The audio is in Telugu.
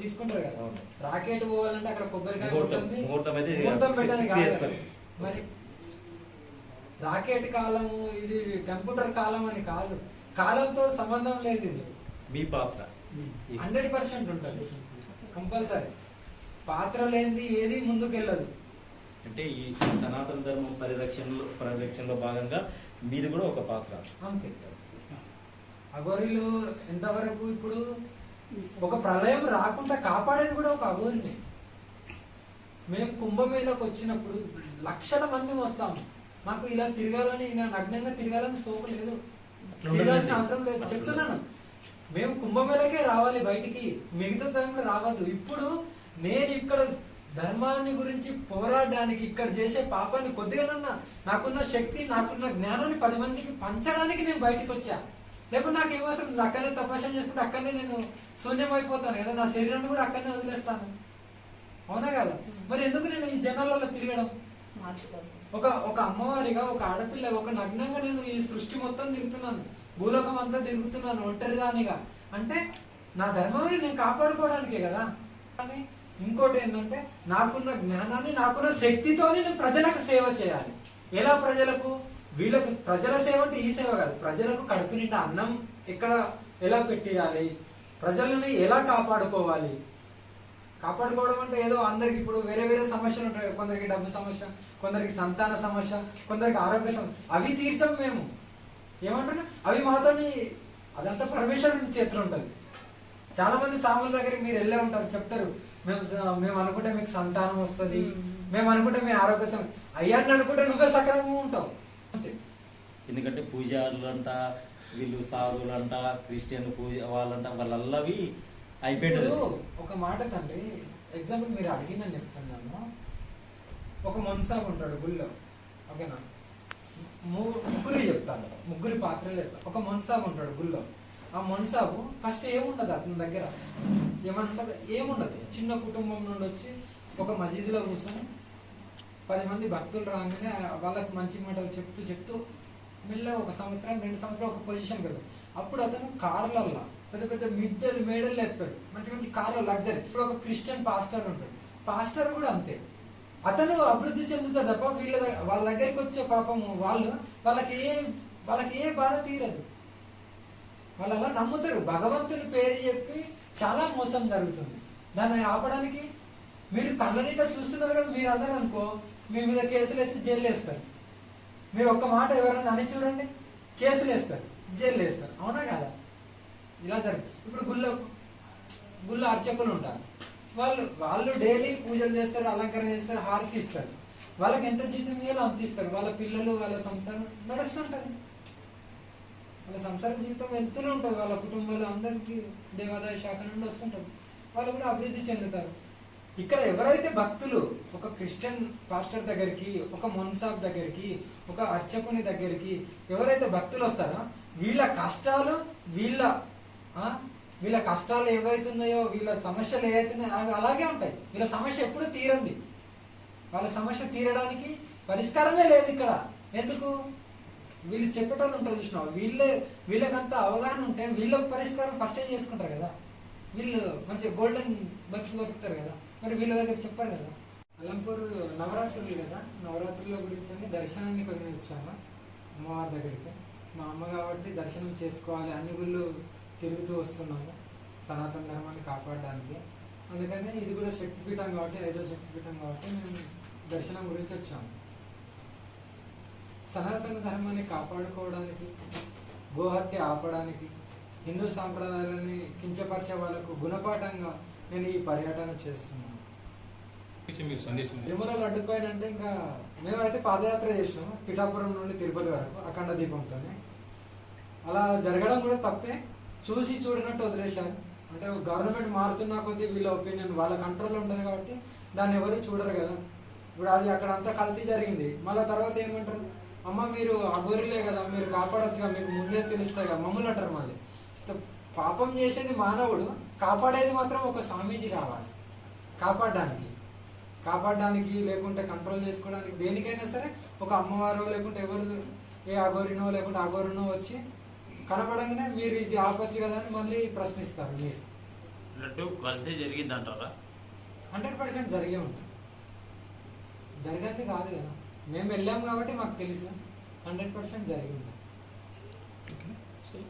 తీసుకుంటారు కదా, రాకెట్ పోవాలంటే అక్కడ కొబ్బరికాయ ఉంటుంది, ముహూర్తం పెట్టడానికి కాదు. మరి రాకెట్ కాలము ఇది కంప్యూటర్ కాలం అని కాదు, కాలంతో సంబంధం లేదు. ఇది మీ పాత్ర 100% ఉంటుంది కంపల్సరీ. పాత్ర లేనిది ఏది ముందుకెళ్ళదు. అంటే ఈ సనాతన ధర్మం పరిరక్షణలో భాగంగా మీది కూడా ఒక పాత్ర. అంతే. అఘోరీలు ఎంతవరకు ఇప్పుడు ఒక ప్రళయం రాకుండా కాపాడేది కూడా ఒక అఘోరిని. మేము కుంభమేళకు వచ్చినప్పుడు లక్షల మంది వస్తాము. మాకు ఇలా తిరగాలని, ఇలా నగ్నంగా తిరగాలని సోకు లేదు, తిరగాల్సిన అవసరం లేదు. చెప్తున్నాను, మేము కుంభమేళకే రావాలి బయటికి, మిగతా టైంలో రావద్దు. ఇప్పుడు నేను ఇక్కడ ధర్మాన్ని గురించి పోరాడడానికి, ఇక్కడ చేసే పాపాన్ని కొద్దిగానన్నా నాకున్న శక్తి, నాకున్న జ్ఞానాన్ని 10 మందికి పంచడానికి నేను బయటకు వచ్చా. లేకుంటే నాకు ఏమవసరం, అక్కడనే తపస్య చేసుకుంటే అక్కడనే నేను శూన్యం అయిపోతాను కదా, నా శరీరాన్ని కూడా అక్కడనే వదిలేస్తాను. అవునా కదా? మరి ఎందుకు నేను ఈ జనాలలో తిరగడం? ఒక అమ్మవారిగా, ఒక ఆడపిల్లగా, ఒక నగ్నంగా నేను ఈ సృష్టి మొత్తం తిరుగుతున్నాను, భూలోకం అంతా తిరుగుతున్నాను ఒంటరిదానిగా. అంటే నా ధర్మాన్ని నేను కాపాడుకోవడానికే కదా. కానీ ఇంకోటి ఏంటంటే, నాకున్న జ్ఞానాన్ని, నాకున్న శక్తితోని నేను ప్రజలకు సేవ చేయాలి. ఎలా ప్రజలకు? వీళ్ళకు ప్రజల సేవ అంటే ఈ సేవ కాదు, ప్రజలకు కడుపు నిండా అన్నం ఎలా పెట్టేయాలి, ప్రజలని ఎలా కాపాడుకోవాలి. కాపాడుకోవడం అంటే ఏదో అందరికి ఇప్పుడు వేరే వేరే సమస్యలు ఉంటాయి. కొందరికి డబ్బు సమస్య, కొందరికి సంతాన సమస్య, కొందరికి ఆరోగ్య సమస్య. అవి తీర్చం మేము. ఏమంటున్నా, అవి మాతోని అదంతా పరమేశ్వరుని చేతిలో ఉంటుంది. చాలా మంది సాముల దగ్గరికి మీరు వెళ్ళే ఉంటారు, చెప్తారు, మేము అనుకుంటే మీకు సంతానం వస్తుంది, మేము అనుకుంటే మీ ఆరోగ్య సమస్య. అయ్యాన్ని అనుకుంటే నువ్వే సక్రమంగా ఉంటావు. అంతే. ఎందుకంటే పూజారులు అంట, వీళ్ళు సాధువులు అంట, క్రిస్టియన్ పూజ వాళ్ళంట, వాళ్ళవి అయిపోయాడు. ఒక మాట తండ్రి, ఎగ్జాంపుల్ మీరు అడిగిందని చెప్తున్నాను. ఒక మున్సాబ్ ఉంటాడు గుళ్ళో, ఓకేనా? ముగ్గురి పాత్రలు చెప్తాను. ఒక మున్సాబ్ ఉంటాడు గుళ్ళో. ఆ మున్సాబు ఫస్ట్ ఏముండదు అతని దగ్గర, ఏమంటుంది, ఏముండదు. చిన్న కుటుంబం నుండి వచ్చి ఒక మసీదులో కూర్చొని 10 మంది భక్తులు రాగానే వాళ్ళకి మంచి మాటలు చెప్తూ మెల్లగా 1 సంవత్సరం 2 సంవత్సరాలు ఒక పొజిషన్ కదా. అప్పుడు అతను కార్లల్లో పెద్ద పెద్ద మేడలు లేపుతాడు, మంచి మంచి కార్లో లగ్జరీ. ఇప్పుడు ఒక క్రిస్టియన్ పాస్టర్ ఉంటాడు, పాస్టర్ కూడా అంతే. అతను అభివృద్ధి చెందుతాడు తప్ప వాళ్ళ దగ్గరికి వచ్చే పాపము వాళ్ళకి ఏ బాధ తీరదు. వాళ్ళు అలా నమ్ముతారు. భగవంతుని పేరు చెప్పి చాలా మోసం జరుగుతుంది. దాన్ని ఆపడానికి మీరు కళ్ళ నిండా చూస్తున్నారు కదా, మీరు అందరూ అనుకో మీ మీద కేసులు వేసి జైలు వేస్తారు. మీరు ఒక్క మాట ఎవరైనా అని చూడండి, కేసులు వేస్తారు, జైలు వేస్తారు. అవునా కదా? ఇలా జరుగుతుంది. ఇప్పుడు గుళ్ళో అర్చకులు ఉంటారు, వాళ్ళు డైలీ పూజలు చేస్తారు, అలంకరణ చేస్తారు, హారతి ఇస్తారు. వాళ్ళకి ఎంత జీతం ఇవ్వాలో అంత ఇస్తారు. వాళ్ళ పిల్లలు, వాళ్ళ సంసారం నడుస్తుంటది, వాళ్ళ సంసార జీవితం వెళ్తూనే ఉంటుంది. వాళ్ళ కుటుంబాలు అందరికీ దేవాదాయ శాఖ నుండి వస్తుంటారు. వాళ్ళు కూడా అభివృద్ధి చెందుతారు. ఇక్కడ ఎవరైతే భక్తులు ఒక క్రిస్టియన్ పాస్టర్ దగ్గరికి, ఒక మున్సాబ్ దగ్గరికి, ఒక అర్చకుని దగ్గరికి ఎవరైతే భక్తులు వస్తారో వీళ్ళ కష్టాలు ఏవైతున్నాయో, వీళ్ళ సమస్యలు ఏవైతున్నాయో అవి అలాగే ఉంటాయి. వీళ్ళ సమస్య ఎప్పుడూ తీరంది. వాళ్ళ సమస్య తీరడానికి పరిష్కారమే లేదు ఇక్కడ. ఎందుకు? వీళ్ళు చెప్పేటోళ్ళు ఉంటారు చూసినావు, వీళ్ళకంతా అవగాహన ఉంటే వీళ్ళ పరిష్కారం ఫస్టే చేసుకుంటారు కదా. వీళ్ళు మంచిగా గోల్డెన్ బతుకుతారు కదా. మరి వీళ్ళ దగ్గర చెప్పారు కదా. అలంపూర్ నవరాత్రులు కదా, నవరాత్రుల గురించి దర్శనానికి వచ్చాను అమ్మవారి దగ్గరికి. మా అమ్మ కాబట్టి దర్శనం చేసుకోవాలి, అన్ని గుళ్ళు తిరుగుతూ వస్తున్నాము సనాతన ధర్మాన్ని కాపాడడానికి. అందుకని ఇది కూడా శక్తిపీఠం కాబట్టి, 5వ శక్తిపీఠం కాబట్టి మేము దర్శనం గురించి వచ్చాము. సనాతన ధర్మాన్ని కాపాడుకోవడానికి, గోహత్య ఆపడానికి, హిందూ సాంప్రదాయాలని కించపరిచే వాళ్ళకు గుణపాఠంగా నేను ఈ పర్యటన చేస్తున్నాను. తిరుమల లడ్డుపైన అంటే ఇంకా మేమైతే పాదయాత్ర చేసినాము పిఠాపురం నుండి తిరుపతి వరకు అఖండ దీపంతోనే. అలా జరగడం కూడా తప్పే, చూసి చూడనట్టు వదిలేశారు. అంటే గవర్నమెంట్ మారుతున్నా కొద్దీ వీళ్ళ ఒపీనియన్ వాళ్ళ కంట్రోల్లో ఉంటుంది కాబట్టి దాన్ని ఎవరు చూడరు కదా. ఇప్పుడు అది అక్కడ అంతా కల్తీ జరిగింది. మళ్ళీ తర్వాత ఏమంటారు, అమ్మ మీరు అఘోరిలే కదా, మీరు కాపాడచ్చుగా, మీకు ముందే తెలుస్తాయి కదా, మమ్మల్ని అంటారు. మళ్ళీ పాపం చేసేది మానవుడు, కాపాడేది మాత్రం ఒక స్వామీజీ రావాలి కాపాడడానికి లేకుంటే కంట్రోల్ చేసుకోవడానికి. దేనికైనా సరే ఒక అమ్మవారో లేకుంటే ఎవరు ఏ అఘోరినో లేకుంటే అఘోరినో వచ్చి కనపడంగానే మీరు ఇది ఆపచ్చు కదా అని మళ్ళీ ప్రశ్నిస్తారు. మీరు లడ్డు కల్తీ జరిగింది అంటారా? 100% జరిగే ఉంటుంది. జరగద్ది కాదు కదా, మేము వెళ్ళాం కాబట్టి మాకు తెలుసు 100% జరిగి ఉంటుంది. ఓకే, సరే.